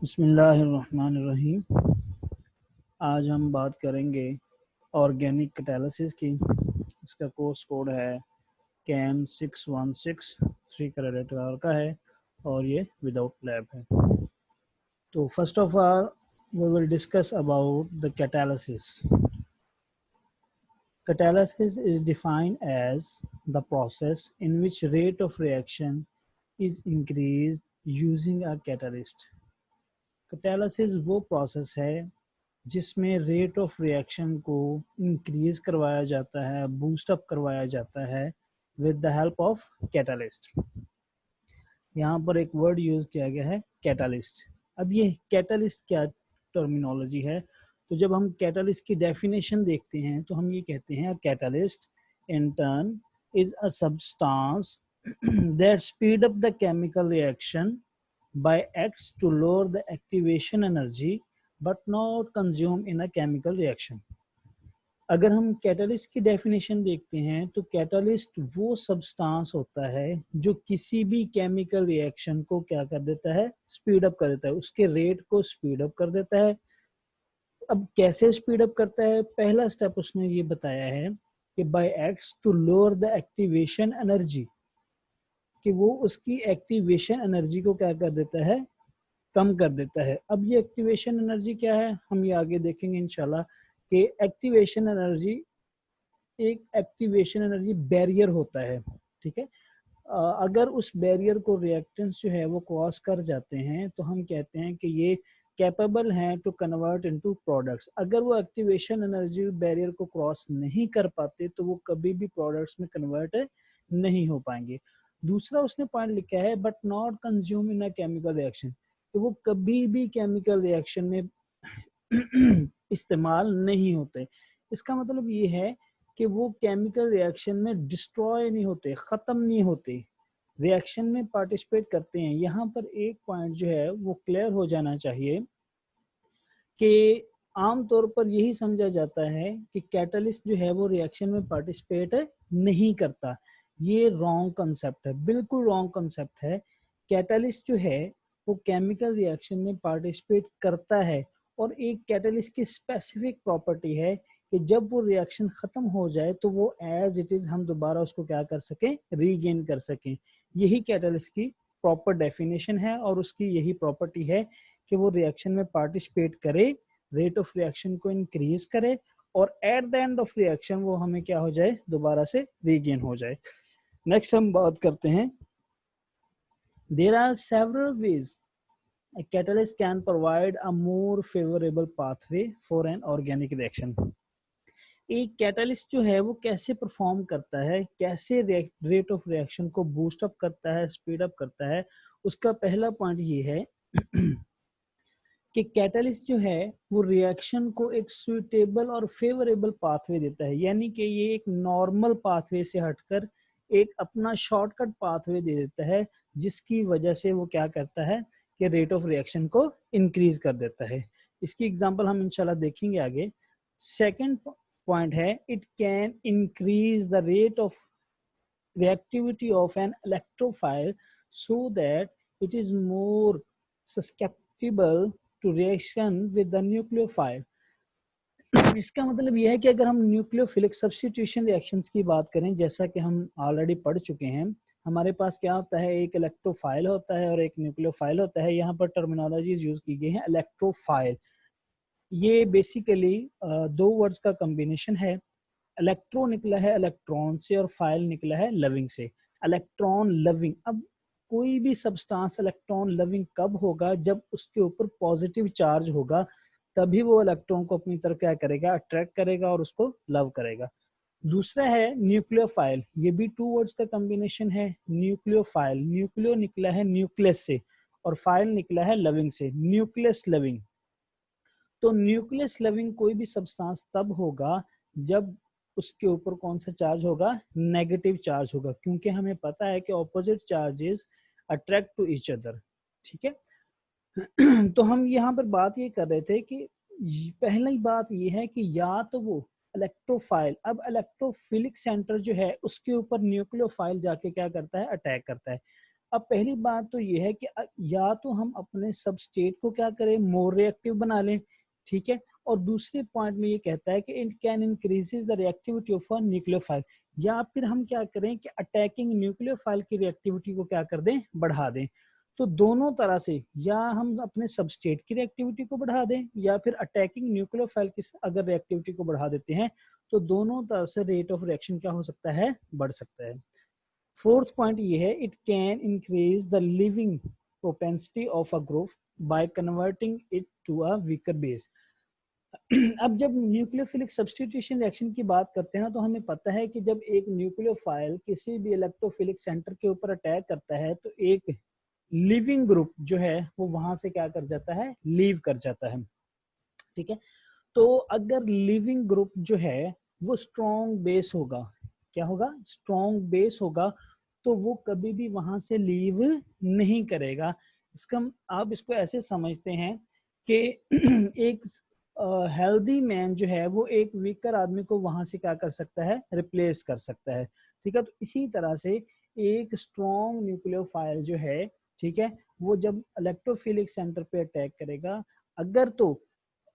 बिस्मिल्लाहिर्रहमानिर्रहीम। आज हम बात करेंगे ऑर्गेनिक कैटालिसिस की। इसका कोर्स कोड है कैन 616, 3 क्रेडिट आवर का है और ये विदाउट लैब है। तो first of all we will discuss about the catalysis. Catalysis is defined as the process in which rate of reaction is increased using a catalyst. Catalysis वो process है जिसमें rate of reaction को increase करवाया जाता है, boost up करवाया जाता है with the help of catalyst. यहाँ पर एक वर्ड यूज किया गया है कैटालिस्ट। अब ये कैटालिस्ट क्या टर्मिनोलॉजी है? तो जब हम कैटालिस्ट की डेफिनेशन देखते हैं तो हम ये कहते हैं catalyst in turn is a substance that speed up the chemical reaction by acts to lower the activation energy but not consume in a chemical reaction। अगर हम कैटालिस्ट की डेफिनेशन देखते हैं तो कैटालिस्ट वो सब्सटेंस होता है जो किसी भी केमिकल रिएक्शन को क्या कर देता है, स्पीड अप कर देता है, उसके रेट को स्पीड अप कर देता है। अब कैसे स्पीड अप करता है? पहला स्टेप उसने ये बताया है कि by acts to lower the activation energy, कि वो उसकी एक्टिवेशन एनर्जी को क्या कर देता है, कम कर देता है। अब ये एक्टिवेशन एनर्जी क्या है हम ये आगे देखेंगे इंशाल्लाह कि एक्टिवेशन एनर्जी बैरियर होता है, ठीक है। अगर उस बैरियर को रिएक्टेंट्स जो है वो क्रॉस कर जाते हैं तो हम कहते हैं कि ये कैपेबल हैं टू कन्वर्ट इनटू प्रोडक्ट्स। अगर वो एक्टिवेशन एनर्जी बैरियर को क्रॉस नहीं कर पाते तो वो कभी भी प्रोडक्ट्स में कन्वर्ट नहीं हो पाएंगे। दूसरा उसने पॉइंट लिखा है but not consume in a chemical reaction, तो वो कभी भी केमिकल रिएक्शन में इस्तेमाल नहीं होते। इसका मतलब ये है कि वो केमिकल रिएक्शन में डिस्ट्रॉय नहीं होते, ख़त्म नहीं होते, रिएक्शन में पार्टिसिपेट करते हैं। यहाँ पर एक पॉइंट जो है वो क्लियर हो जाना चाहिए कि आमतौर पर यही समझा जाता है कि कैटलिस्ट जो है वो रिएक्शन में पार्टिसिपेट नहीं करता। ये रॉन्ग कंसेप्ट है, बिल्कुल रॉन्ग कंसेप्ट है। कैटलिस्ट जो है वो केमिकल रिएक्शन में पार्टिसिपेट करता है और एक कैटलिस्ट की स्पेसिफिक प्रॉपर्टी है कि जब वो रिएक्शन खत्म हो जाए तो वो एज इट इज हम दोबारा उसको क्या कर सकें, रीगेन कर सकें। यही कैटलिस्ट की प्रॉपर डेफिनेशन है और उसकी यही प्रॉपर्टी है कि वो रिएक्शन में पार्टिसिपेट करे, रेट ऑफ रिएक्शन को इंक्रीज करे और at the end of reaction वो हमें क्या हो जाए, दोबारा से रीगेन हो जाए। नेक्स्ट हम बात करते हैं, there are several ways a catalyst can provide a more favorable pathway for an organic reaction। एक कैटलिस्ट जो है वो कैसे परफॉर्म करता है, कैसे रेट ऑफ रिएक्शन को बूस्ट अप करता है, स्पीड अप करता है, उसका पहला पॉइंट ये है कि कैटलिस्ट जो है वो रिएक्शन को एक सुइटेबल और फेवरेबल पाथवे देता है। यानी कि ये एक नॉर्मल पाथवे से हटकर एक अपना शॉर्टकट पाथवे दे देता है जिसकी वजह से वो क्या करता है कि रेट ऑफ रिएक्शन को इंक्रीज कर देता है। इसकी एग्जांपल हम इंशाल्लाह देखेंगे आगे। सेकंड पॉइंट है, it can increase the rate of reactivity of an electrophile so that it is more susceptible to reaction with the nucleophile। इसका मतलब यह है कि अगर हम न्यूक्लियोफिलिक सब्स्टिट्यूशन रिएक्शंस की बात करें, जैसा कि हम ऑलरेडी पढ़ चुके हैं, हमारे पास क्या होता है, एक इलेक्ट्रोफाइल होता है और एक न्यूक्लियोफाइल होता है। यहाँ पर टर्मिनोलॉजीज यूज की गई है। इलेक्ट्रोफाइल ये बेसिकली दो वर्ड्स का कॉम्बिनेशन है। इलेक्ट्रो निकला है इलेक्ट्रॉन से और फाइल निकला है लविंग से। इलेक्ट्रॉन लविंग, अब कोई भी सब्सटेंस इलेक्ट्रॉन लविंग कब होगा, जब उसके ऊपर पॉजिटिव चार्ज होगा, तभी वो इलेक्ट्रॉन को अपनी तरफ क्या करेगा, अट्रैक्ट करेगा और उसको लव करेगा। दूसरा है न्यूक्लियोफाइल, ये भी टू वर्ड्स का कॉम्बिनेशन है। न्यूक्लियोफाइल, न्यूक्लियो निकला है न्यूक्लियस से और फाइल निकला है लविंग से, न्यूक्लियस लविंग। तो न्यूक्लियस लविंग कोई भी सब्सटेंस तब होगा जब उसके ऊपर कौन सा चार्ज होगा, नेगेटिव चार्ज होगा, क्योंकि हमें पता है कि opposite charges attract to each other, ठीक है। तो हम यहाँ पर बात ये कर रहे थे कि पहली बात ये है कि या तो वो इलेक्ट्रोफाइल, अब इलेक्ट्रोफिलिक सेंटर जो है उसके ऊपर न्यूक्लियोफाइल जाके क्या करता है, अटैक करता है। अब पहली बात तो ये है कि या तो हम अपने सबस्टेट को क्या करें, मोर रिएक्टिव बना लें, ठीक है, और दूसरे पॉइंट में ये कहता है कि it can increases the reactivity of a nucleophile, या फिर हम क्या करें कि अटैकिंग न्यूक्लियोफाइल की रिएक्टिविटी को क्या कर दें, बढ़ा दें। तो दोनों तरह से, या हम अपने सबस्टेट की रिएक्टिविटी को बढ़ा दें या फिर अटैकिंग न्यूक्लियोफाइल की अगर रिएक्टिविटी को बढ़ा देते हैं तो दोनों तरह से रेट ऑफ रिएक्शन क्या हो सकता है, बढ़ सकता है। फोर्थ पॉइंट ये है, it can increase the leaving propensity of a group by converting it to a weaker base. अब जब न्यूक्लियोफिलिक सब्स्टिट्यूशन रिएक्शन की बात करते हैं ना, तो हमें पता है कि जब एक न्यूक्लियोफाइल किसी भी इलेक्ट्रोफिलिक सेंटर के ऊपर अटैक करता है तो एक लिविंग ग्रुप जो है वो वहां से क्या कर जाता है, लीव कर जाता है, ठीक है। तो अगर लिविंग ग्रुप जो है वो स्ट्रॉन्ग बेस होगा, क्या होगा, स्ट्रॉन्ग बेस होगा, तो वो कभी भी वहां से लीव नहीं करेगा। इसका आप इसको ऐसे समझते हैं कि एक हेल्दी मैन जो है वो एक वीकर आदमी को वहां से क्या कर सकता है, रिप्लेस कर सकता है, ठीक है। तो इसी तरह से एक स्ट्रॉन्ग न्यूक्लियोफाइल जो है, ठीक है, वो जब इलेक्ट्रोफिलिक सेंटर पे अटैक करेगा, अगर तो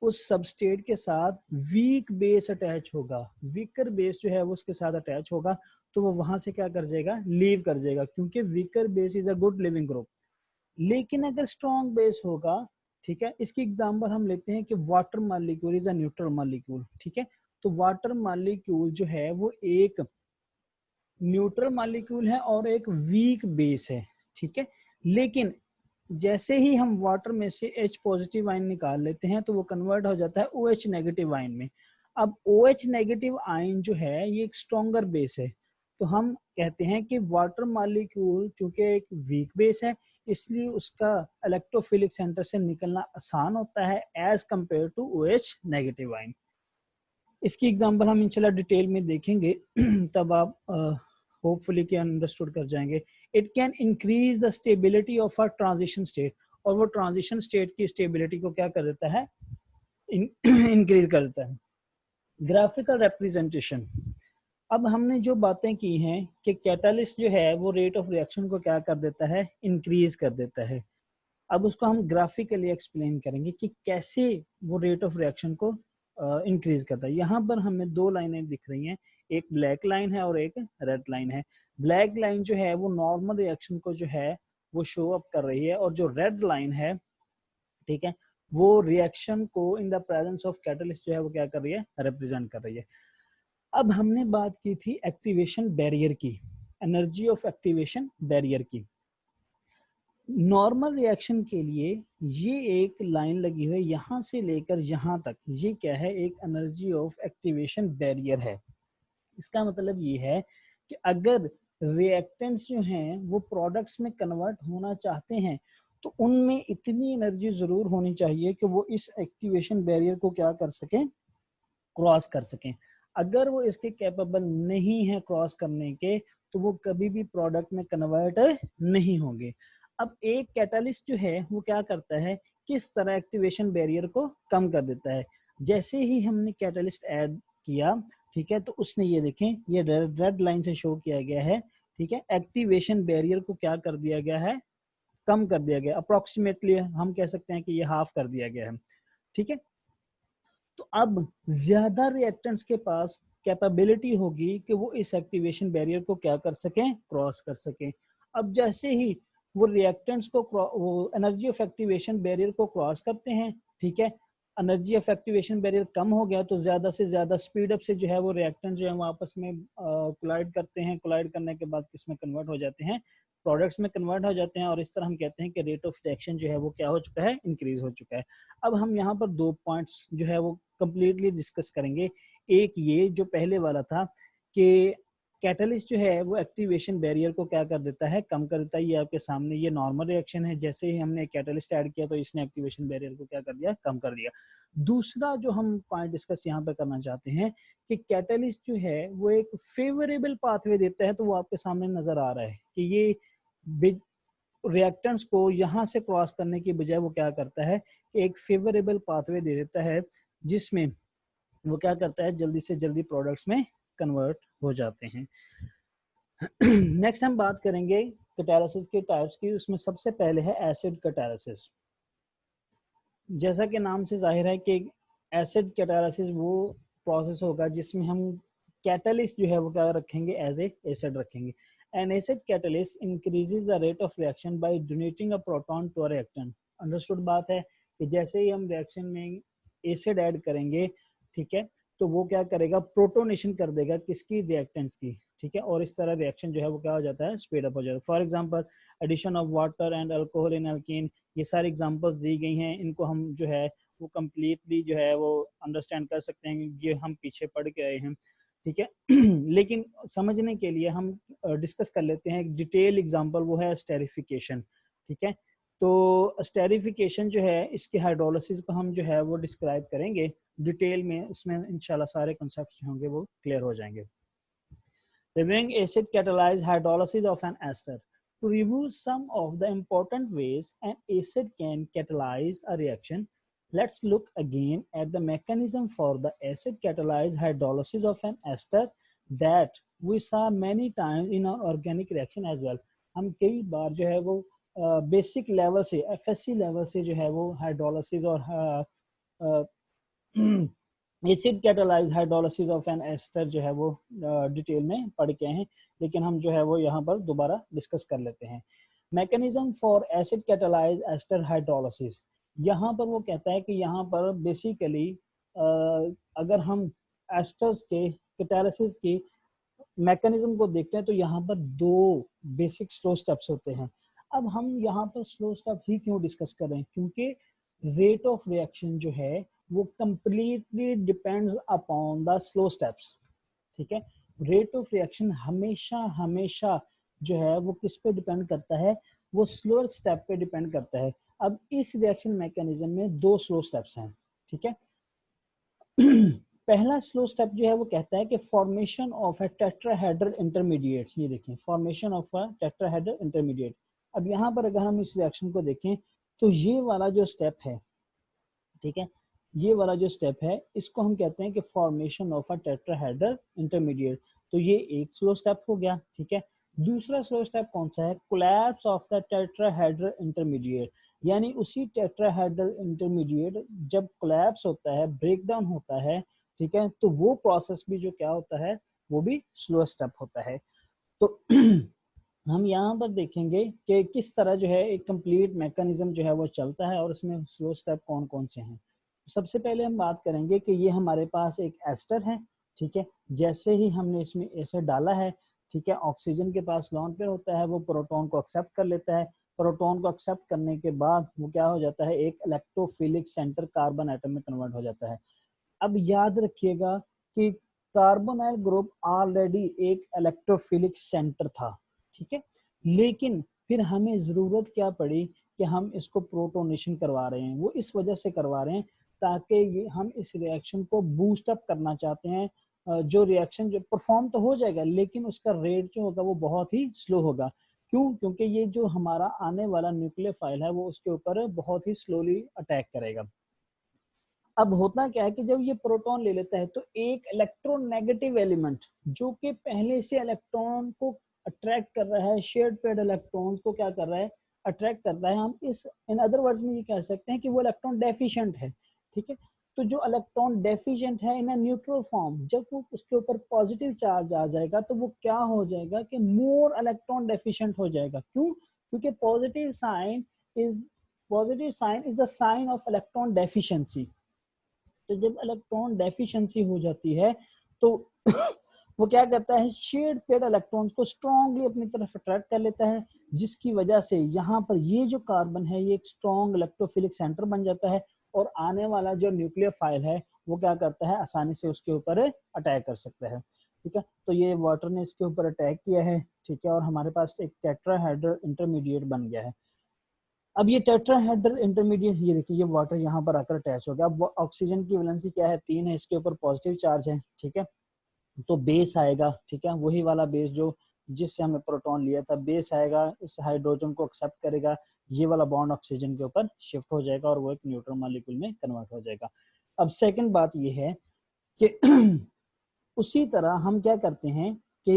उस सबस्टेट के साथ वीक बेस अटैच होगा, वीकर बेस जो है वो उसके साथ अटैच होगा, तो वो वहां से क्या कर जाएगा, लीव कर जाएगा, क्योंकि weaker base is a good leaving group. लेकिन अगर स्ट्रॉन्ग बेस होगा, ठीक है, इसकी एग्जांपल हम लेते हैं कि water molecule is a neutral molecule, ठीक है। तो वाटर मॉलिक्यूल जो है वो एक न्यूट्रल मॉलिक्यूल है और एक वीक बेस है, ठीक है। लेकिन जैसे ही हम वाटर में से H पॉजिटिव आयन निकाल लेते हैं तो वो कन्वर्ट हो जाता है OH नेगेटिव आयन में। अब OH नेगेटिव आयन जो है ये एक स्ट्रॉन्गर बेस है, तो हम कहते हैं कि वाटर मॉलिक्यूल चूंकि एक वीक बेस है इसलिए उसका इलेक्ट्रोफिलिक सेंटर से निकलना आसान होता है as compared to OH negative ion. इसकी एग्जांपल हम इंशाल्लाह डिटेल में देखेंगे तब आप होपफुली कि अंडरस्टूड कर जाएंगे। It can increase the stability of a transition state, और वो ट्रांजिशन स्टेट की स्टेबिलिटी को क्या कर देता है, इंक्रीज कर देता है। ग्राफिकल रिप्रेजेंटेशन, अब हमने जो बातें की हैं कि कैटालिस्ट जो है वो रेट ऑफ रिएक्शन को क्या कर देता है, इंक्रीज कर देता है। अब उसको हम ग्राफिकली एक्सप्लेन करेंगे कि कैसे वो रेट ऑफ रिएक्शन को इंक्रीज करता है। यहाँ पर हमें दो लाइनें दिख रही हैं, एक ब्लैक लाइन है और एक रेड लाइन है। ब्लैक लाइन जो है वो नॉर्मल रिएक्शन को जो है वो शो अप कर रही है, और जो रेड लाइन है, ठीक है, वो रिएक्शन को in the presence of catalyst जो है वो क्या कर रही है, रिप्रेजेंट कर रही है। अब हमने बात की थी एक्टिवेशन बैरियर की, एनर्जी ऑफ एक्टिवेशन बैरियर की। नॉर्मल रिएक्शन के लिए ये एक लाइन लगी हुई है यहाँ से लेकर यहाँ तक, ये क्या है, एक एनर्जी ऑफ एक्टिवेशन बैरियर है। इसका मतलब ये है कि अगर रिएक्टेंट्स जो हैं वो प्रोडक्ट्स में कन्वर्ट होना चाहते हैं तो उनमें इतनी एनर्जी जरूर होनी चाहिए कि वो इस एक्टिवेशन बैरियर को क्या कर सकें, क्रॉस कर सकें। अगर वो इसके कैपेबल नहीं है क्रॉस करने के तो वो कभी भी प्रोडक्ट में कन्वर्ट नहीं होंगे। अब एक कैटालिस्ट जो है वो क्या करता है, किस तरह एक्टिवेशन बैरियर को कम कर देता है। जैसे ही हमने कैटालिस्ट ऐड किया, ठीक है, तो उसने ये देखें, ये रेड लाइन से शो किया गया है, ठीक है, एक्टिवेशन बैरियर को क्या कर दिया गया है, कम कर दिया गया, अप्रोक्सीमेटली हम कह सकते हैं कि ये हाफ कर दिया गया है, ठीक है। तो अब ज्यादा रिएक्टेंट्स के पास कैपेबिलिटी होगी कि वो इस एक्टिवेशन बैरियर को क्या कर सकें, क्रॉस कर सकें। अब जैसे ही वो रिएक्टेंट्स को वो एनर्जी ऑफ एक्टिवेशन बैरियर को क्रॉस करते हैं, ठीक है, एनर्जी ऑफ एक्टिवेशन बैरियर कम हो गया तो ज्यादा से ज्यादा स्पीड अप से जो है वो रिएक्टेंट जो है वो आपस में कोलाइड करते हैं, कोलाइड करने के बाद किस में कन्वर्ट हो जाते हैं, प्रोडक्ट्स में कन्वर्ट हो जाते हैं, और इस तरह हम कहते हैं कि रेट ऑफ रिएक्शन जो है वो क्या हो चुका है, इंक्रीज हो चुका है। अब हम यहाँ पर दो पॉइंट्स जो है वो कंप्लीटली डिस्कस करेंगे। एक ये जो पहले वाला था कि कैटलिस्ट जो है वो एक्टिवेशन बैरियर को क्या कर देता है, कम कर देता है। ये आपके सामने ये नॉर्मल रिएक्शन है, जैसे ही हमने कैटलिस्ट ऐड किया तो इसने एक्टिवेशन बैरियर को क्या कर दिया, कम कर दिया। दूसरा जो हम पॉइंट डिस्कस यहाँ पे करना चाहते हैं कि कैटलिस्ट जो है वो एक फेवरेबल पाथवे देता है, तो वो आपके सामने नजर आ रहा है कि ये रिएक्टेंट्स को यहाँ से क्रॉस करने की बजाय वो क्या करता है कि एक फेवरेबल पाथवे दे देता है जिसमें वो क्या करता है, जल्दी से जल्दी प्रोडक्ट्स में कन्वर्ट हो जाते हैं। नेक्स्ट हम बात करेंगे कैटालिसिस के टाइप्स की, उसमें सबसे पहले है एसिड कैटालिसिस। जैसा कि नाम से जाहिर है कि एसिड कैटालिसिस वो प्रोसेस होगा जिसमें हम कैटलिस्ट जो है वो क्या रखेंगे, एज ए एसिड रखेंगे। An acid catalyst increases the rate of reaction by donating a proton to a reactant. Understood बात है कि जैसे ही हम रिएक्शन में एसिड ऐड करेंगे, ठीक है, तो वो क्या करेगा, प्रोटोनेशन कर देगा किसकी, रिएक्टेंट्स की, ठीक है, और इस तरह रिएक्शन जो है वो क्या हो जाता है, स्पीड अप हो जाता है। For example addition of water and alcohol in alkene, ये सारी एग्जांपल्स दी गई हैं, इनको हम जो है वो कम्प्लीटली जो है वो अंडरस्टैंड कर सकते हैं, ये हम पीछे पढ़ के आए हैं, ठीक है। लेकिन समझने के लिए हम डिस्कस कर लेते हैं एक डिटेल एग्जांपल, वो है स्टेरिफिकेशन, ठीक है। तो स्टेरिफिकेशन जो है, इसके हाइड्रोलिसिस को हम जो है वो डिस्क्राइब करेंगे डिटेल में, उसमें इंशाल्लाह सारे कॉन्सेप्ट्स जो होंगे वो क्लियर हो जाएंगे। Reviewing acid catalyzed hydrolysis of an ester. To review some of the important ways an acid can catalyze a reaction, let's look again at the mechanism for the acid catalyzed hydrolysis of an ester that we saw many times in our organic reaction as well. हम कई बार जो है वो basic level से, FSc level से जो है वो हाइड्रोलिसिस और acid catalyze hydrolysis of an ester जो है वो डिटेल में पढ़ के हैं, लेकिन हम जो है वो यहाँ पर दोबारा डिस्कस कर लेते हैं। Mechanism for acid catalyze ester hydrolysis, यहाँ पर वो कहता है कि यहाँ पर बेसिकली अगर हम एस्टर्स के कैटालिसिस की मैकेनिज्म को देखते हैं तो यहाँ पर दो बेसिक स्लो स्टेप्स होते हैं। अब हम यहाँ पर स्लो स्टेप ही क्यों डिस्कस कर रहे हैं, क्योंकि रेट ऑफ रिएक्शन जो है वो completely depends upon the slow steps, ठीक है। रेट ऑफ रिएक्शन हमेशा हमेशा जो है वो किस पे डिपेंड करता है, वो स्लोअर स्टेप पे डिपेंड करता है। अब इस रिएक्शन मैकेनिज्म में दो स्लो स्टेप्स हैं, ठीक है। पहला स्लो स्टेप जो है वो कहता है कि formation of a tetrahedral intermediate, ये देखें formation of a tetrahedral intermediate. अब यहाँ पर अगर हम इस रिएक्शन को देखें तो ये वाला जो स्टेप है, ठीक है, ये वाला जो स्टेप है इसको हम कहते हैं कि formation of a tetrahedral intermediate. तो ये एक स्लो स्टेप हो गया, ठीक है। दूसरा स्लो स्टेप कौन सा है, collapse of the tetrahedral intermediate, यानी उसी टेट्राहेड्रल इंटरमीडिएट जब कोलैप्स होता है, ब्रेक डाउन होता है, ठीक है, तो वो प्रोसेस भी जो क्या होता है, वो भी स्लो स्टेप होता है। तो हम यहाँ पर देखेंगे कि किस तरह जो है एक कंप्लीट मैकेनिज्म जो है वो चलता है और उसमें स्लो स्टेप कौन कौन से हैं। सबसे पहले हम बात करेंगे कि ये हमारे पास एक एस्टर है, ठीक है। जैसे ही हमने इसमें एसिड डाला है, ठीक है, ऑक्सीजन के पास लॉन पेयर होता है, वो प्रोटॉन को एक्सेप्ट कर लेता है। प्रोटॉन को एक्सेप्ट करने के बाद वो क्या हो जाता है, एक इलेक्ट्रोफिलिक सेंटर कार्बन एटम में कन्वर्ट हो जाता है। अब याद रखिएगा कि कार्बोनाइल ग्रुप ऑलरेडी एक इलेक्ट्रोफिलिक सेंटर था, ठीक है, लेकिन फिर हमें जरूरत क्या पड़ी कि हम इसको प्रोटोनेशन करवा रहे हैं। वो इस वजह से करवा रहे हैं ताकि ये हम इस रिएक्शन को बूस्ट अप करना चाहते हैं। जो रिएक्शन जो परफॉर्म तो हो जाएगा लेकिन उसका रेट जो होगा वो बहुत ही स्लो होगा। क्यों, क्योंकि ये जो हमारा आने वाला न्यूक्लियोफाइल है वो उसके ऊपर बहुत ही स्लोली अटैक करेगा। अब होता क्या है कि जब ये प्रोटॉन ले लेता है तो एक इलेक्ट्रोनेगेटिव एलिमेंट जो कि पहले से इलेक्ट्रॉन को अट्रैक्ट कर रहा है, शेयर्ड पेयर्ड इलेक्ट्रॉन्स को क्या कर रहा है, अट्रैक्ट कर रहा है। हम इस इन अदर वर्ड्स में ये कह सकते हैं कि वो इलेक्ट्रॉन डेफिशिएंट है, ठीक है। तो जो इलेक्ट्रॉन डेफिशिएंट है इन अ न्यूट्रल फॉर्म, जब वो उसके ऊपर पॉजिटिव चार्ज आ जाएगा तो वो क्या हो जाएगा कि मोर इलेक्ट्रॉन डेफिशिएंट हो जाएगा। क्यों, क्योंकि positive sign is the sign of electron deficiency. तो जब इलेक्ट्रॉन डेफिशिएंसी हो जाती है तो वो क्या करता है, शेयर्ड पेयर्ड इलेक्ट्रॉन्स को स्ट्रांगली अपनी तरफ अट्रैक्ट कर लेता है, जिसकी वजह से यहाँ पर ये जो कार्बन है ये एक स्ट्रॉन्ग इलेक्ट्रोफिलिक सेंटर बन जाता है और आने वाला जो न्यूक्लियोफाइल है वो क्या करता है, आसानी से उसके ऊपर अटैक कर सकता है, ठीक है। तो ये वाटर ने इसके ऊपर अटैक किया है, ठीक है, और हमारे पास एक टेट्राहेड्रल इंटरमीडिएट बन गया है। अब ये टेट्राहेड्रल इंटरमीडिएट, ये देखिए ये वाटर यहाँ पर आकर अटैच हो गया। अब ऑक्सीजन की वैलेंसी क्या है, 3 है, इसके ऊपर पॉजिटिव चार्ज है, ठीक है। तो बेस आएगा, ठीक है, वही वाला बेस जो जिससे हमने प्रोटॉन लिया था, बेस आएगा, इस हाइड्रोजन को एक्सेप्ट करेगा, ये वाला बॉन्ड ऑक्सीजन के ऊपर शिफ्ट हो जाएगा और वो एक न्यूट्रल मॉलिक्यूल में कन्वर्ट हो जाएगा। अब सेकंड बात ये है कि उसी तरह हम क्या करते हैं कि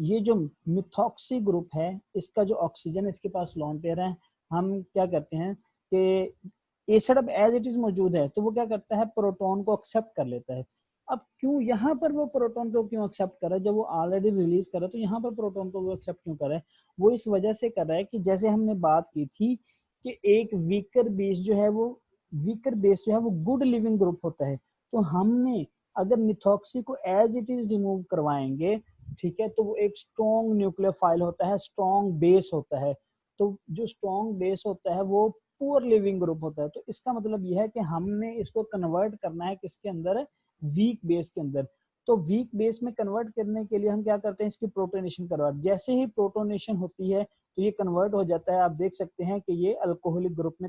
ये जो मिथॉक्सी ग्रुप है इसका जो ऑक्सीजन इसके पास लोन पेयर है, हम क्या करते हैं कि एसिड अब एज इट इज मौजूद है तो वो क्या करता है प्रोटॉन को एक्सेप्ट कर लेता है। अब क्यों यहाँ पर वो प्रोटॉन को क्यों एक्सेप्ट कर रहा है, जब वो ऑलरेडी रिलीज कर रहा है तो यहाँ पर प्रोटॉन को वो एक्सेप्ट क्यों कर रहा है? वो इस वजह से कर रहा है कि जैसे हमने बात की थी कि एक वीकर बेस जो है वो गुड लिविंग ग्रुप होता है। तो हमने अगर मिथॉक्सी को एज इट इज रिमूव करवाएंगे, ठीक है, तो वो एक स्ट्रॉन्ग न्यूक्लियोफाइल होता है, स्ट्रॉन्ग बेस होता है। तो जो स्ट्रॉन्ग बेस होता है वो पुअर लिविंग ग्रुप होता है। तो इसका मतलब यह है कि हमने इसको कन्वर्ट करना है किसके अंदर, वीक बेस के अंदर। तो वीक बेस में कन्वर्ट करने के लिए हम क्या करते हैं, इसकी प्रोटोनेशन करवाते। जैसे ही प्रोटोनेशन होती है तो ये कन्वर्ट हो जाता है। आप देख सकते हैं कि ये अल्कोहलिक ग्रुप में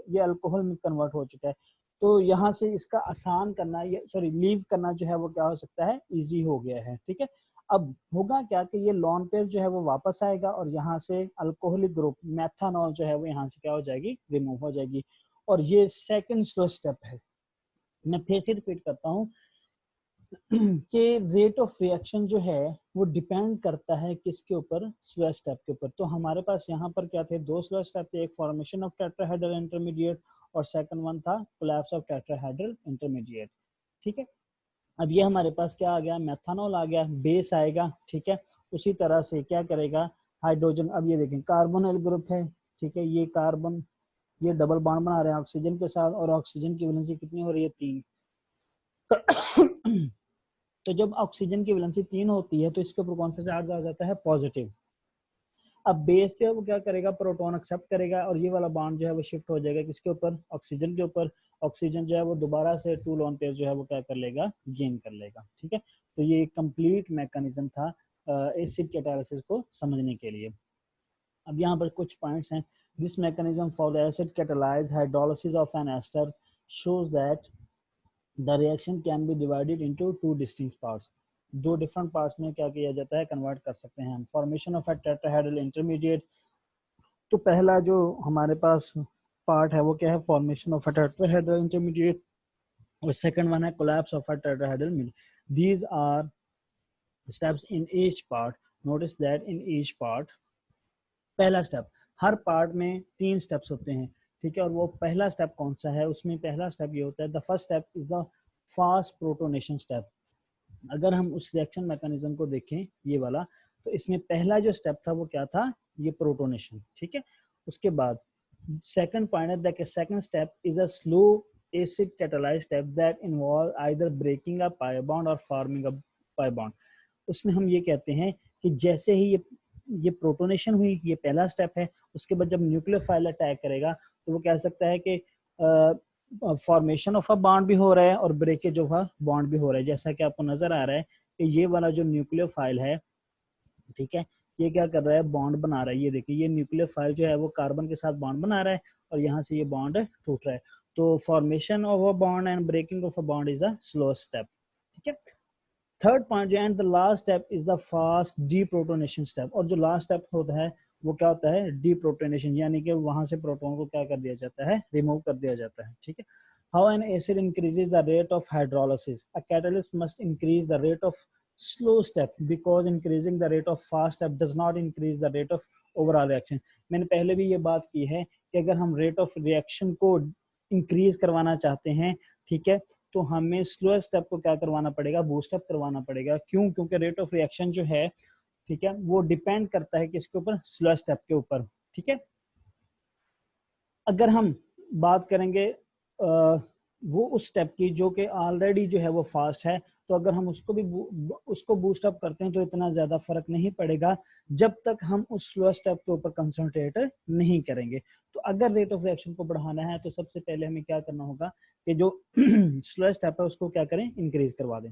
ये अल्कोहल में कन्वर्ट हो चुका है। तो यहाँ से इसका आसान करना, लीव करना जो है वो क्या हो सकता है, इजी हो गया है। ठीक है, अब होगा क्या कि ये लॉन पेयर जो है वो वापस आएगा और यहाँ से अल्कोहलिक ग्रुप मेथानॉल जो है वो यहाँ से क्या हो जाएगी, रिमूव हो जाएगी। और ये सेकंड स्लो स्टेप है। मैं फिर से रिपीट करता हूँ कि रेट ऑफ रिएक्शन जो है वो डिपेंड करता है किसके ऊपर, स्लो स्टेप के ऊपर। तो हमारे पास यहाँ पर क्या थे, दो स्लो स्टेप थे, एक फॉर्मेशन ऑफ टेट्राहेड्रल इंटरमीडिएट और सेकंड वन था कोलैप्स ऑफ टेट्राहेड्रल इंटरमीडिएट। ठीक है, अब ये हमारे पास क्या आ गया, मेथानॉल आ गया, बेस आएगा। ठीक है, उसी तरह से क्या करेगा हाइड्रोजन। अब ये देखें कार्बोनिल ग्रुप है, ठीक है, ये कार्बन, ये डबल बॉन्ड बना रहे हैं ऑक्सीजन के साथ और ऑक्सीजन की वैलेंसी कितनी हो रही है, 3। तो जब ऑक्सीजन की वैलेंसी 3 होती है तो इसके ऊपर कौन सा चार्ज आ जाता है, पॉजिटिव। अब बेस जो है वो क्या करेगा, प्रोटॉन एक्सेप्ट करेगा और ये वाला बॉन्ड जो है वो शिफ्ट हो जाएगा किसके ऊपर, ऑक्सीजन के ऊपर। ऑक्सीजन जो है वो दोबारा से 2 लोन पेयर जो है वो क्या कर लेगा, गेन कर लेगा। ठीक है, तो ये कंप्लीट मैकेनिज्म था एसिड कैटालिसिस को समझने के लिए। अब यहाँ पर कुछ पॉइंट्स हैं। This mechanism for the acid catalyze hydrolysis of an ester shows that the reaction can be divided into 2 distinct parts. 2 different parts में क्या किया जाता है, कन्वर्ट कर सकते हैं हम। Formation of a tetrahedral intermediate, तो पहला जो हमारे पास पार्ट है वो क्या है, formation of a tetrahedral intermediate. और सेकंड वन है collapse of a tetrahedral intermediate. These are steps in each part. Notice that in each part, पहला स्टेप, हर पार्ट में 3 स्टेप्स होते हैं। ठीक है, और वो पहला स्टेप कौन सा है, उसमें पहला स्टेप ये होता है, the first step is the fast protonation step. अगर हम उस रिएक्शन मैकेनिज्म को देखें ये वाला, तो इसमें पहला जो स्टेप था वो क्या था, ये प्रोटोनेशन। ठीक है, उसके बाद सेकंड पॉइंट है that second step is a slow acid catalyze step that involve either breaking a pi bond और फॉर्मिंग अ पाई बॉन्ड। उसमें हम ये कहते हैं कि जैसे ही ये प्रोटोनेशन हुई, ये पहला स्टेप है, उसके बाद जब न्यूक्लियोफाइल अटैक करेगा तो वो कह सकता है कि फॉर्मेशन ऑफ अ बॉन्ड भी हो रहा है और ब्रेकेज ऑफ अ बॉन्ड भी हो रहा है। जैसा कि आपको नजर आ रहा है कि ये वाला जो न्यूक्लियोफाइल है, ठीक है, ये क्या कर रहा है, बॉन्ड बना रहा है। ये देखिए, ये न्यूक्लियोफाइल जो है वो कार्बन के साथ बॉन्ड बना रहा है और यहाँ से ये बॉन्ड टूट रहा है। तो formation of a bond and breaking of a bond is a slow step. ठीक है, third point and the last step is the fast deprotonation step. और जो लास्ट स्टेप होता है वो क्या होता है, डीप्रोटोनेशन, यानी कि वहां से प्रोटॉन को क्या कर दिया जाता है, रिमूव कर दिया जाता है। ठीक है, how an acid increases the rate of hydrolysis, a catalyst must increase the rate of slow step because increasing the rate of fast step does not increase the rate of overall reaction. मैंने पहले भी ये बात की है कि अगर हम रेट ऑफ रिएक्शन को इंक्रीज करवाना चाहते हैं, ठीक है, तो हमें स्लो स्टेप को क्या करवाना पड़ेगा, बूस्टअप करवाना पड़ेगा। क्यों? क्योंकि रेट ऑफ रिएक्शन जो है, ठीक है, वो डिपेंड करता है किसके ऊपर, स्लो स्टेप के ऊपर। ठीक है, अगर हम बात करेंगे वो उस स्टेप की जो कि ऑलरेडी जो है वो फास्ट है, तो अगर हम उसको बूस्ट अप करते हैं तो इतना ज्यादा फर्क नहीं पड़ेगा जब तक हम उस स्लो स्टेप के ऊपर कंसंट्रेट नहीं करेंगे। तो अगर रेट ऑफ रिएक्शन को बढ़ाना है तो सबसे पहले हमें क्या करना होगा कि जो स्लो स्टेप है उसको क्या करें, इंक्रीज करवा दें,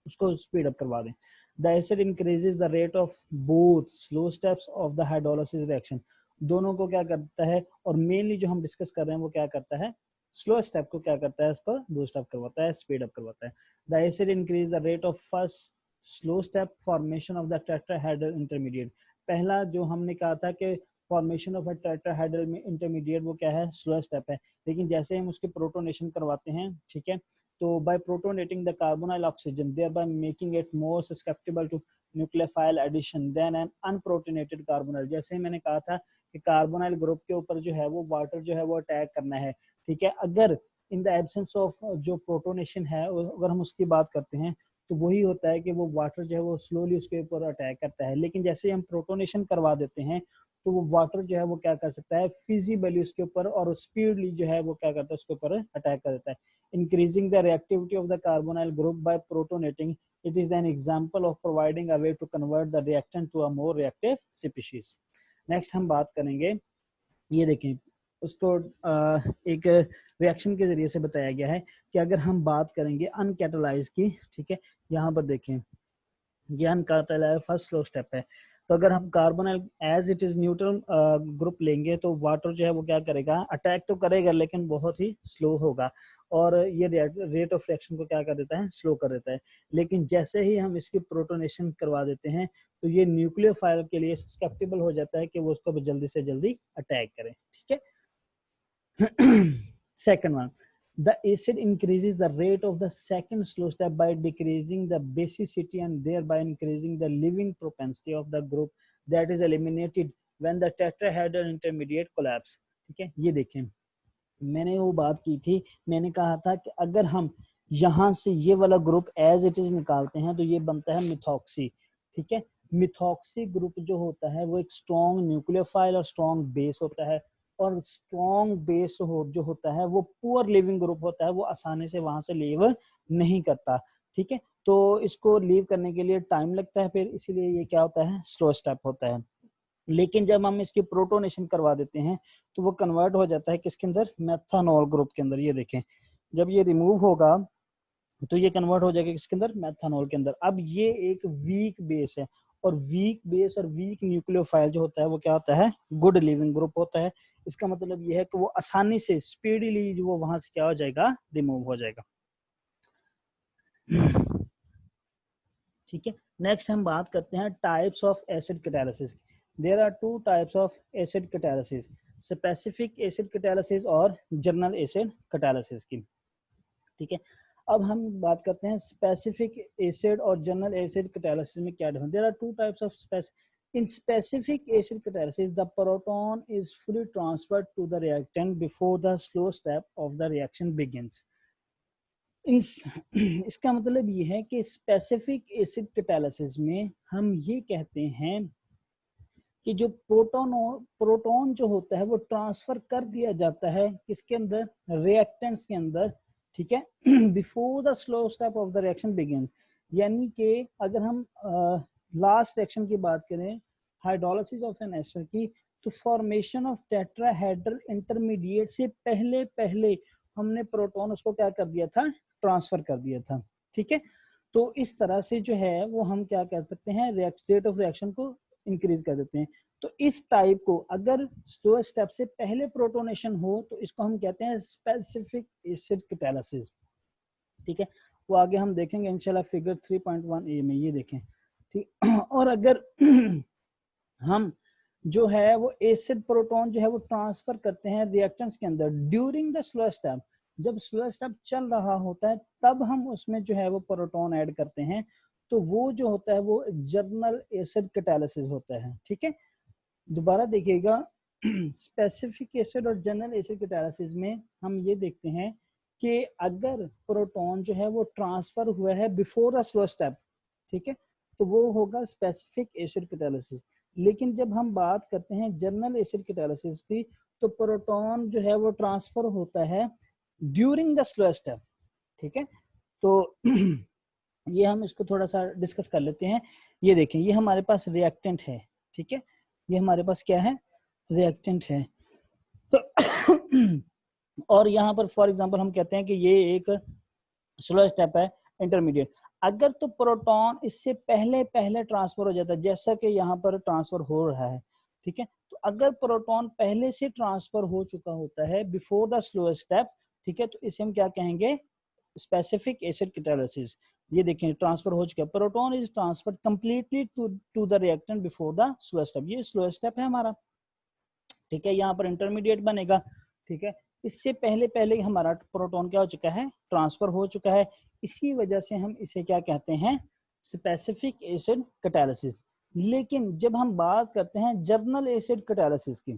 उसको स्पीड अप करवा दें। The acid increases the rate of both slow steps of the hydrolysis reaction. दोनों को क्या करता है, और मेनली जो हम डिस्कस कर रहे हैं वो क्या करता है, स्लो स्टेप को क्या करता है, उसको बूस्ट अप करवाता है, स्पीड अप करवाता है। The acid increase the rate of first slow step formation of the tetrahedral intermediate. पहला जो हमने कहा था कि फॉर्मेशन ऑफ अ टेट्राहेड्रल में इंटरमीडिएट वो क्या है, स्लो स्टेप है। लेकिन जैसे हम उसके प्रोटोनेशन करवाते हैं, ठीक है, तो by protonating the carbonyl oxygen thereby making it more susceptible to nucleophile addition than an unprotonated carbonyl. जैसे मैंने कहा था कि कार्बोनाइल ग्रुप के ऊपर जो है वो वाटर जो है वो अटैक करना है, ठीक है। अगर इन द एब्सेंस ऑफ जो प्रोटोनेशन है, अगर हम उसकी बात करते हैं तो वही होता है कि वो वाटर जो है वो स्लोली उसके ऊपर अटैक करता है। लेकिन जैसे हम प्रोटोनेशन करवा देते हैं तो वो वाटर जो है वो क्या कर सकता है, फिजिबली उसके ऊपर और स्पीडली जो है वो क्या करता है, उसके ऊपर अटैक कर देता है। Increasing the reactivity of the carbonyl group by protonating, it is an example of providing a way to convert the reactant to a more reactive species. Next हम बात करेंगे, ये देखें उसको एक रिएक्शन के जरिए से बताया गया है कि अगर हम बात करेंगे अनकैटालाइज की, ठीक है, यहाँ पर देखें ये अनकैटालाइज फर्स्ट स्लो स्टेप है। तो अगर हम carbonyl as it is neutral group लेंगे तो वाटर जो है वो क्या करेगा, अटैक तो करेगा लेकिन बहुत ही स्लो होगा, और ये रेट ऑफ रिएक्शन को क्या कर देता है, स्लो कर देता है। लेकिन जैसे ही हम इसकी प्रोटोनेशन करवा देते हैं तो ये न्यूक्लियोफाइल के लिए सस्केप्टेबल हो जाता है कि वो उसको जल्दी से जल्दी अटैक करें, ठीक है। Second one, the acid increases the rate of the second slow step by decreasing the basicity and thereby increasing the living propensity of the group that is eliminated when the tetrahedral intermediate collapse। ठीक है, ये देखें मैंने वो बात की थी, मैंने कहा था कि अगर हम यहाँ से ये वाला ग्रुप एज इट इज निकालते हैं तो ये बनता है मिथॉक्सी, ठीक है। मिथॉक्सी ग्रुप जो होता है वो एक स्ट्रॉन्ग न्यूक्लियोफाइल और स्ट्रॉन्ग बेस होता है, और स्ट्रॉन्ग बेस जो होता है वो पुअर लिविंग ग्रुप होता है, वो आसानी से वहां से लीव नहीं करता, ठीक है। तो इसको लीव करने के लिए टाइम लगता है, फिर इसीलिए ये क्या होता है, स्लो स्टेप होता है। लेकिन जब हम इसकी प्रोटोनेशन करवा देते हैं तो वो कन्वर्ट हो जाता है किसके अंदर, मेथनॉल ग्रुप के अंदर। ये देखें जब ये रिमूव होगा तो ये कन्वर्ट हो जाएगा किसके अंदर, मेथनॉल के अंदर। अब ये एक वीक बेस है, और वीक बेस और वीक न्यूक्लियोफाइल जो होता है वो क्या होता है, गुड लिविंग ग्रुप होता है। इसका मतलब ये है कि वो आसानी से स्पीडीली जो वो वहां से क्या हो जाएगा, रिमूव हो जाएगा, ठीक है। नेक्स्ट हम बात करते हैं types of acid catalysis. There are two types of acid catalysis, specific acid catalysis और जनरल एसिड कैटालिसिस की, ठीक है। अब हम बात करते हैं स्पेसिफिक एसिड और जनरल एसिड कैटालिसिस में क्या difference. There are two types of in specific acid catalysis the proton is fully transferred to the reactant before the slow step of the reaction begins। इसका मतलब ये है कि specific acid catalysis में हम ये कहते हैं कि जो प्रोटॉन जो होता है वो ट्रांसफर कर दिया जाता है किसके अंदर, रिएक्टेंट्स के अंदर, ठीक है, before the slow step of the reaction begin. यानी कि अगर हम लास्ट रिएक्शन की बात करें, हाइड्रोलिसिस ऑफ एन एस्टर की, तो फॉर्मेशन ऑफ टेट्राहेड्रल इंटरमीडिएट से पहले पहले हमने प्रोटॉन उसको क्या कर दिया था, ट्रांसफर कर दिया था, ठीक है। तो इस तरह से जो है वो हम क्या कह सकते हैं, रेट ऑफ रिएक्शन को इंक्रीज कर देते हैं। तो इस टाइप को अगर स्लो स्टेप से पहले प्रोटोनेशन हो तो इसको हम कहते हैं स्पेसिफिक एसिड कैटालिसिस, ठीक है। वो आगे हम देखेंगे इंशाल्लाह फिगर 3.1a में, ये देखें, ठीक। और अगर हम जो है वो एसिड प्रोटॉन जो है वो ट्रांसफर करते हैं रिएक्टेंट्स के अंदर ड्यूरिंग द स्लो स्टेप, जब स्लो स्टेप चल रहा होता है तब हम उसमें जो है वो प्रोटॉन ऐड करते हैं, तो वो जो होता है वो जर्नल एसिड कैटालिसिस होता है, ठीक है। दोबारा देखिएगा, स्पेसिफिक एसिड और जनरल एसिड कैटालिसिस में हम ये देखते हैं कि अगर प्रोटॉन जो है वो ट्रांसफर हुआ है बिफोर द स्लो स्टेप, ठीक है, तो वो होगा स्पेसिफिक एसिड कैटालिसिस। लेकिन जब हम बात करते हैं जनरल एसिड कैटालिसिस की, तो प्रोटॉन जो है वो ट्रांसफर होता है ड्यूरिंग द स्लो स्टेप, ठीक है। तो ये हम इसको थोड़ा सा डिस्कस कर लेते हैं। ये देखें ये हमारे पास रिएक्टेंट है, ठीक है, ये हमारे पास क्या है, रिएक्टेंट है। तो और यहाँ पर फॉर एग्जांपल हम कहते हैं कि ये एक स्लो स्टेप है इंटरमीडिएट। अगर तो प्रोटॉन इससे पहले पहले ट्रांसफर हो जाता है, जैसा कि यहाँ पर ट्रांसफर हो रहा है, ठीक है, तो अगर प्रोटॉन पहले से ट्रांसफर हो चुका होता है बिफोर द स्लो स्टेप, ठीक है, तो इसे हम क्या कहेंगे, स्पेसिफिक एसिड कैटालिसिस। ये देखें ट्रांसफर हो चुका है, proton is transferred completely to the reactant before the slow step, ये स्लो स्टेप है हमारा, ठीक है, यहाँ पर इंटरमीडिएट बनेगा। ठीक है, इससे पहले पहले हमारा प्रोटॉन क्या हो चुका है, ट्रांसफर हो चुका है। इसी वजह से हम इसे क्या कहते हैं, स्पेसिफिक एसिड कैटालिसिस। लेकिन जब हम बात करते हैं जर्नल एसिड कैटालिसिस की,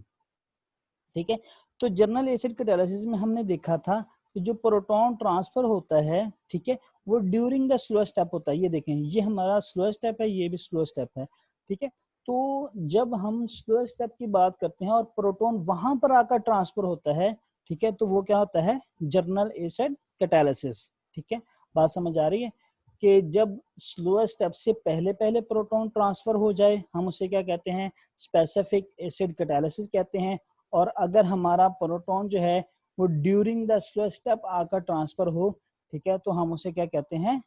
ठीक है, तो जर्नल एसिड कैटालिसिस में हमने देखा था कि जो प्रोटॉन ट्रांसफर होता है, ठीक है, वो ड्यूरिंग द स्लो स्टेप होता है। ये देखें, ये हमारा स्लो स्टेप है, ये भी स्लो स्टेप है। ठीक है, तो जब हम स्लो स्टेप की बात करते हैं और प्रोटॉन वहां पर आकर ट्रांसफर होता है, ठीक है, तो वो क्या होता है, जर्नल एसिड कैटालिसिस। ठीक है, बात समझ आ रही है कि जब स्लो स्टेप से पहले पहले प्रोटॉन ट्रांसफर हो जाए, हम उसे क्या कहते हैं, स्पेसिफिक एसिड कैटालिसिस कहते हैं। और अगर हमारा प्रोटॉन जो है वो ड्यूरिंग द स्लो स्टेप आकर ट्रांसफर हो, ठीक है, तो हम उसे क्या कहते हैं,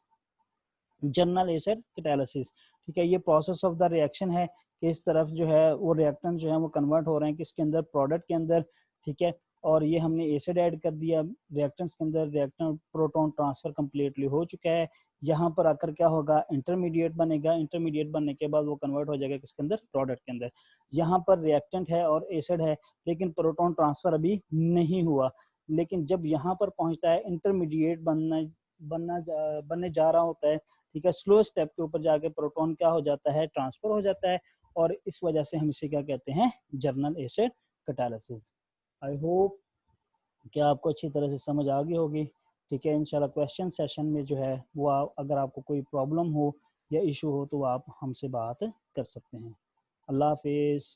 जर्नल एसिड कैटालिसिस। ठीक है, ये प्रोसेस ऑफ द रिएक्शन है कि इस तरफ जो है वो रिएक्टेंट जो है वो कन्वर्ट हो रहे हैं किसके अंदर, प्रोडक्ट के अंदर। ठीक है, और ये हमने एसिड ऐड कर दिया रिएक्टेंट्स के अंदर, रिएक्टेंट प्रोटॉन ट्रांसफर कंप्लीटली हो चुका है। यहाँ पर आकर क्या होगा, इंटरमीडिएट बनेगा। इंटरमीडिएट बनने के बाद वो कन्वर्ट हो जाएगा किसके अंदर, प्रोडक्ट के अंदर। यहाँ पर रिएक्टेंट है और एसिड है, लेकिन प्रोटॉन ट्रांसफर अभी नहीं हुआ। लेकिन जब यहाँ पर पहुंचता है, इंटरमीडिएट बनने जा रहा होता है, ठीक है, स्लो स्टेप के ऊपर जाके प्रोटॉन क्या हो जाता है, ट्रांसफर हो जाता है। और इस वजह से हम इसे क्या कहते हैं, journal acid catalysis. I hope कि आपको अच्छी तरह से समझ आ गई होगी। ठीक है, इंशाल्लाह क्वेश्चन सेशन में जो है वो अगर आपको कोई प्रॉब्लम हो या इशू हो तो आप हमसे बात कर सकते हैं। अल्लाह हाफिज़।